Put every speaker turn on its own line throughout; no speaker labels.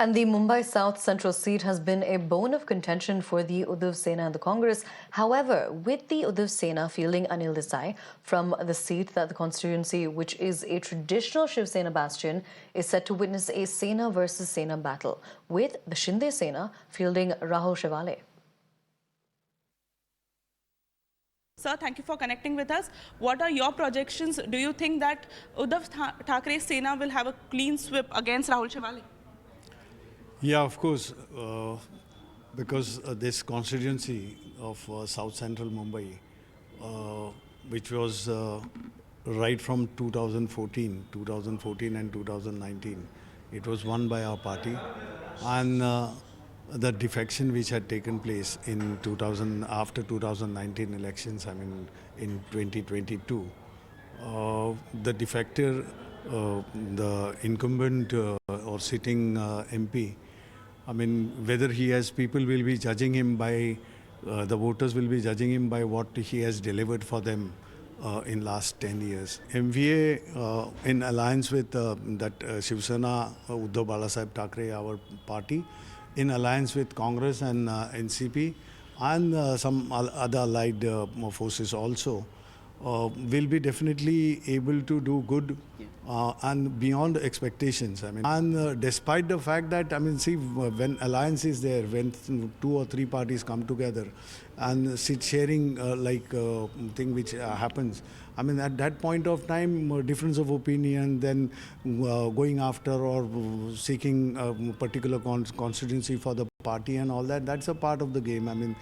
And the Mumbai South Central seat has been a bone of contention for the Uddhav Sena and the Congress. However, with the Uddhav Sena fielding Anil Desai from the seat that the constituency, which is a traditional Shiv Sena bastion, is set to witness a Sena versus Sena battle, with the Shinde Sena fielding Rahul Shewale.
Sir, thank you for connecting with us. What are your projections? Do you think that Uddhav Thackeray's Sena will have a clean sweep against Rahul Shewale?
Yeah, of course, because this constituency of South Central Mumbai, which was right from 2014 and 2019, it was won by our party, and the defection which had taken place in after 2019 elections, I mean in 2022, the defector, the incumbent or sitting MP, I mean, whether he has, people will be judging him by, the voters will be judging him by what he has delivered for them in last 10 years. MVA, in alliance with Shiv Sena, Uddhav Balasaheb Thackeray, our party, in alliance with Congress and NCP and some other allied forces also, will be definitely able to do good and beyond expectations. I mean, and despite the fact that, I mean, see, when alliance is there, when 2 or 3 parties come together and sharing thing which happens, I mean, at that point of time, difference of opinion, then going after or seeking a particular constituency for the party and all that, that's a part of the game. I mean,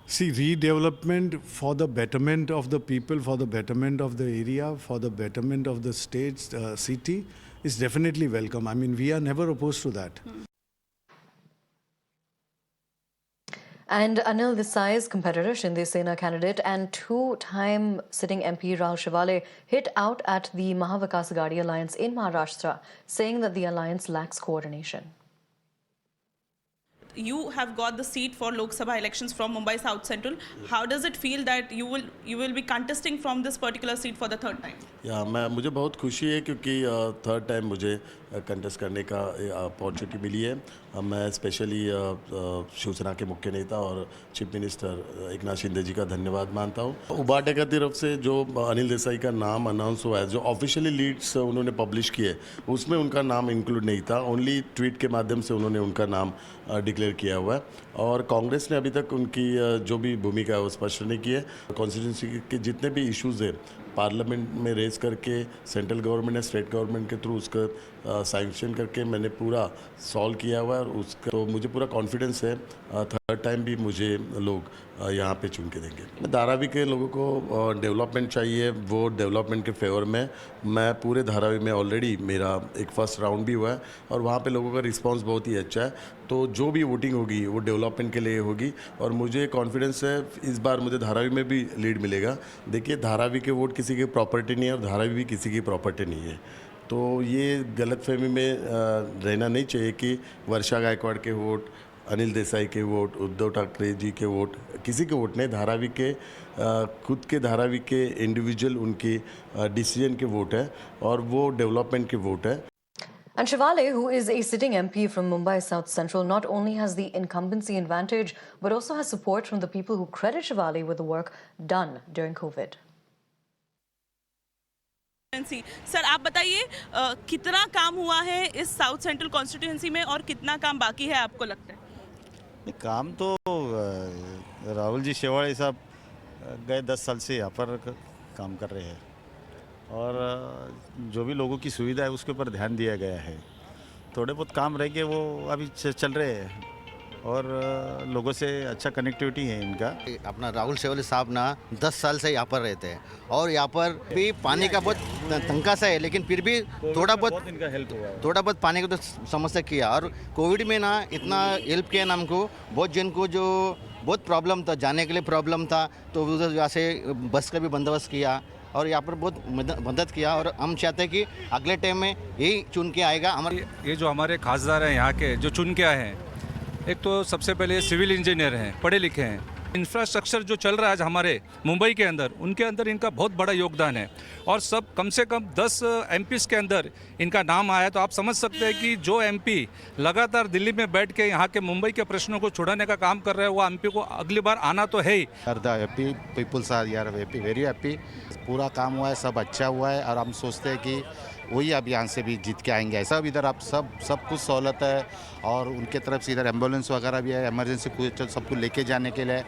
see, redevelopment for the betterment of the people, for the betterment of the area, for the betterment of the state, city is definitely welcome. I mean, we are never opposed to that.
And Anil Desai's competitor, Shinde Sena candidate and 2-time sitting MP Rahul Shewale hit out at the Maha Vikas Aghadi alliance in Maharashtra, saying that the alliance lacks coordination.
You have got the seat for Lok Sabha elections from Mumbai South Central. How does it feel that you will be contesting from this particular seat for the 3rd time?
या मुझे बहुत खुशी है क्योंकि 3rd time मुझे contest करने का opportunity मिली है। मैं स्पेशली शिवसेना के मुख्य नेता और चीफ मिनिस्टर एकनाथ शिंदे जी का धन्यवाद मानता हूँ। उबाटे की तरफ से जो अनिल देसाई का नाम अनाउंस हुआ है, जो ऑफिशियली लीड्स उन्होंने पब्लिश किए, उसमें उनका नाम इंक्लूड नहीं था। ओनली ट्वीट के माध्यम से उन्होंने उनका नाम डिक्लेयर किया हुआ है और कांग्रेस ने अभी तक उनकी जो भी भूमिका है वो स्पष्ट नहीं की है। कॉन्स्टिट्यूंसी के जितने भी इश्यूज़ हैं पार्लियामेंट में रेज करके सेंट्रल गवर्नमेंट या स्टेट गवर्नमेंट के थ्रू उसका सैंक्शन करके मैंने पूरा सॉल्व किया हुआ है और उसका तो मुझे पूरा कॉन्फिडेंस है 3rd टाइम भी मुझे लोग यहाँ पे चुन के देंगे। धारावी के लोगों को डेवलपमेंट चाहिए, वो डेवलपमेंट के फेवर में मैं पूरे धारावी में ऑलरेडी मेरा एक फर्स्ट राउंड भी हुआ है और वहाँ पे लोगों का रिस्पांस बहुत ही अच्छा है। तो जो भी वोटिंग होगी वो डेवलपमेंट के लिए होगी और मुझे कॉन्फिडेंस है इस बार मुझे धारावी में भी लीड मिलेगा। देखिए, धारावी के वोट किसी की प्रॉपर्टी नहीं है और धारावी भी किसी की प्रॉपर्टी नहीं है, तो ये गलतफहमी में रहना नहीं चाहिए कि वर्षा गायकवाड़ के वोट, अनिल देसाई के वोट, उद्धव ठाकरे जी के वोट, किसी के वोट नहीं, धारावी के खुद के धारावी के इंडिविजुअल उनके डिसीजन के वोट है और वो डेवलपमेंट के वोट है।
And Shewale, who is a sitting MP from Mumbai South Central, not only has the incumbency advantage, but also has support from the people who credit Shewale with the work done during COVID.
Sir, आप बताइए कितना काम हुआ है इस south central constituency में और कितना काम बाकी है आपको लगता है?
काम तो राहुल जी शेवाड़े साहब गए 10 साल से यहाँ पर काम कर रहे हैं और जो भी लोगों की सुविधा है उसके ऊपर ध्यान दिया गया है। थोड़े बहुत काम रह गए वो अभी चल रहे हैं और लोगों से अच्छा कनेक्टिविटी है इनका।
अपना राहुल शेवाले साहब ना 10 साल से यहाँ पर रहते हैं और यहाँ पर भी पानी का बहुत तंका सा है, लेकिन फिर भी थोड़ा बहुत
इनका हेल्प हुआ है।
थोड़ा बहुत पानी का तो समस्या किया और कोविड में ना इतना हेल्प किया ना हमको। बहुत जन को जो बहुत प्रॉब्लम था, जाने के लिए प्रॉब्लम था, तो उधर यहाँ से बस का भी बंदोबस्त किया और यहाँ पर बहुत मदद किया और हम चाहते हैं कि अगले टाइम में यही चुन के आएगा। हमारे
ये जो हमारे खासदार हैं यहाँ के जो चुन के आए हैं, एक तो सबसे पहले सिविल इंजीनियर हैं, पढ़े लिखे हैं, इंफ्रास्ट्रक्चर जो चल रहा है आज हमारे मुंबई के अंदर, उनके अंदर इनका बहुत बड़ा योगदान है और सब कम से कम 10 एमपीज़ के अंदर इनका नाम आया। तो आप समझ सकते हैं कि जो एमपी लगातार दिल्ली में बैठ के यहाँ के मुंबई के प्रश्नों को छुड़ाने का काम कर रहे हैं, वो एमपी को अगली बार आना तो है ही।
हैप्पी पीपल्स आर यार हैप्पी, वेरी हैप्पी। पूरा काम हुआ है, सब अच्छा हुआ है और हम सोचते हैं कि वही अब यहाँ से भी जीत के आएंगे। सब इधर आप सब कुछ सहूलत है और उनके तरफ से इधर एम्बुलेंस वगैरह भी है, इमरजेंसी सबको लेके जाने के लिए